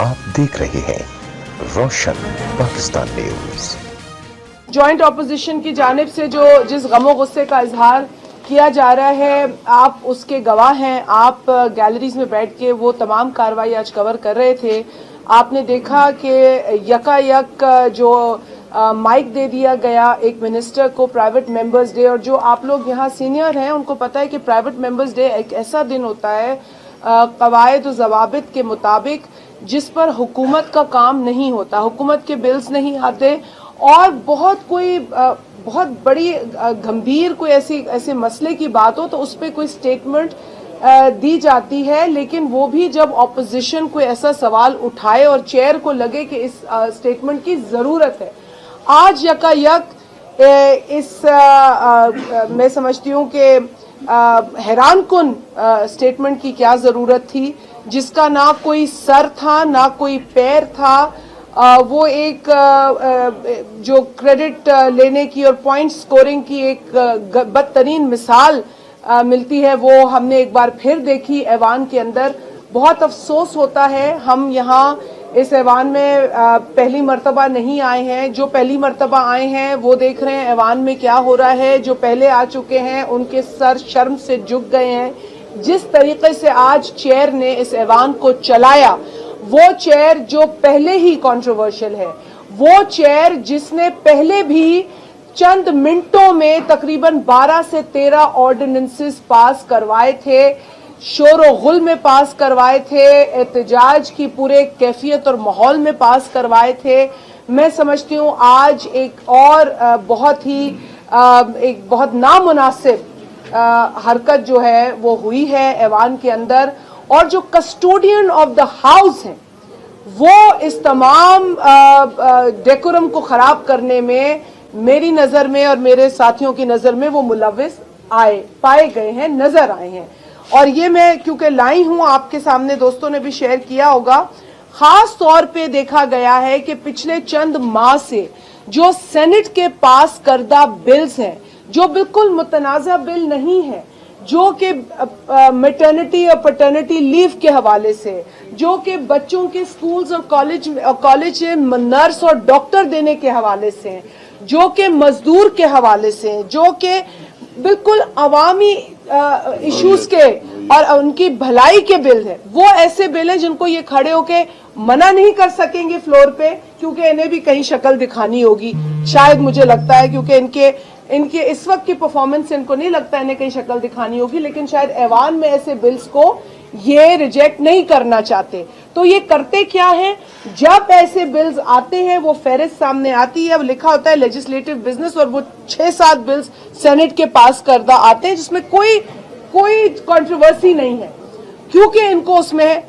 आप देख रहे हैं रोशन पाकिस्तान न्यूज। जॉइंट ऑपोजिशन की जानिब से जो जिस गमो गुस्से का इजहार किया जा रहा है, आप उसके गवाह हैं। आप गैलरीज में बैठ के वो तमाम कार्रवाई आज कवर कर रहे थे। आपने देखा कि यकायक जो माइक दे दिया गया एक मिनिस्टर को प्राइवेट मेंबर्स डे, और जो आप लोग यहाँ सीनियर हैं उनको पता है कि प्राइवेट मेंबर्स डे एक ऐसा दिन होता है कवायद और ज़वाबित के मुताबिक जिस पर हुकूमत का काम नहीं होता, हुकूमत के बिल्स नहीं आते, और बहुत बड़ी गंभीर कोई ऐसे मसले की बात हो तो उस पर कोई स्टेटमेंट दी जाती है। लेकिन वो भी जब ऑपोजिशन कोई ऐसा सवाल उठाए और चेयर को लगे कि इस स्टेटमेंट की ज़रूरत है। आज यकायक मैं समझती हूँ कि हैरान कुन स्टेटमेंट की क्या ज़रूरत थी, जिसका ना कोई सर था ना कोई पैर था। वो एक जो क्रेडिट लेने की और पॉइंट स्कोरिंग की एक बदतरीन मिसाल मिलती है, वो हमने एक बार फिर देखी ऐवान के अंदर। बहुत अफसोस होता है, हम यहाँ इस ऐवान में पहली मर्तबा नहीं आए हैं। जो पहली मर्तबा आए हैं वो देख रहे हैं ऐवान में क्या हो रहा है। जो पहले आ चुके हैं उनके सर शर्म से झुक गए हैं। जिस तरीके से आज चेयर ने इस ऐवान को चलाया, वो चेयर जो पहले ही कंट्रोवर्शियल है, वो चेयर जिसने पहले भी चंद मिनटों में तकरीबन 12 से 13 ऑर्डिनेंसेस पास करवाए थे, शोर और गुल में पास करवाए थे, एहतजाज की पूरे कैफियत और माहौल में पास करवाए थे। मैं समझती हूँ आज एक और बहुत नामुनासिब हरकत जो है वो हुई है ऐवान के अंदर, और जो कस्टोडियन ऑफ द हाउस हैं वो इस तमाम डेकोरम को खराब करने में मेरी नज़र में और मेरे साथियों की नज़र में वो मुलव्विस पाए गए हैं, नज़र आए हैं। और ये मैं क्योंकि लाई हूँ आपके सामने, दोस्तों ने भी शेयर किया होगा, खास तौर पे देखा गया है कि पिछले चंद माह से जो सेनेट के पास करदा बिल्स हैं, जो बिल्कुल मुतनाज़ा बिल नहीं है, जो कि मैटरनिटी और पैटर्निटी लीव के हवाले से, जो कि बच्चों के स्कूल्स और कॉलेज में नर्स और डॉक्टर देने के हवाले से, जो कि मजदूर के हवाले से, जो कि बिल्कुल अवामी इश्यूज के और उनकी भलाई के बिल है, वो ऐसे बिल हैं जिनको ये खड़े होके मना नहीं कर सकेंगे फ्लोर पे, क्योंकि इन्हें भी कहीं शक्ल दिखानी होगी शायद, मुझे लगता है, क्योंकि इनके इस वक्त की परफॉर्मेंस से इनको नहीं लगता इन्हें कहीं शक्ल दिखानी होगी। लेकिन शायद ऐवान में ऐसे बिल्स को ये रिजेक्ट नहीं करना चाहते। तो ये करते क्या है, जब ऐसे बिल्स आते हैं वो फेहरिस्त सामने आती है, वो लिखा होता है लेजिस्लेटिव बिजनेस, और वो 6-7 बिल्स सेनेट के पास करदा आते हैं जिसमें कोई कंट्रोवर्सी नहीं है, क्योंकि इनको उसमें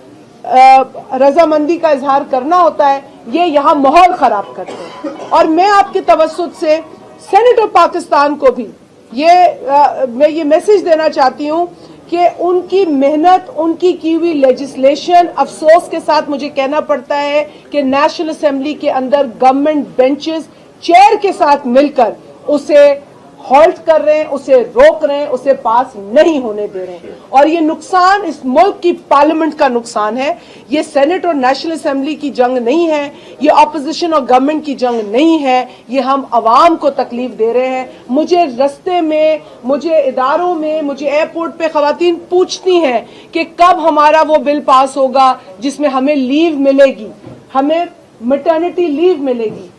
रजामंदी का इजहार करना होता है। ये यहाँ माहौल खराब करते हैं। और मैं आपके तवज्जुह से सेनेट ऑफ पाकिस्तान को भी मैं ये मैसेज देना चाहती हूँ कि उनकी मेहनत, उनकी की हुई लेजिस्लेशन, अफसोस के साथ मुझे कहना पड़ता है कि नेशनल असेंबली के अंदर गवर्नमेंट बेंचेस चेयर के साथ मिलकर उसे हॉल्ट कर रहे हैं, उसे रोक रहे हैं, उसे पास नहीं होने दे रहे हैं। और ये नुकसान इस मुल्क की पार्लियामेंट का नुकसान है। ये सेनेट और नेशनल असेंबली की जंग नहीं है, ये अपोजिशन और गवर्नमेंट की जंग नहीं है, ये हम अवाम को तकलीफ दे रहे हैं। मुझे रस्ते में, मुझे इदारों में, मुझे एयरपोर्ट पे खवातीन पूछती हैं कि कब हमारा वो बिल पास होगा जिसमें हमें लीव मिलेगी, हमें मैटरनिटी लीव मिलेगी,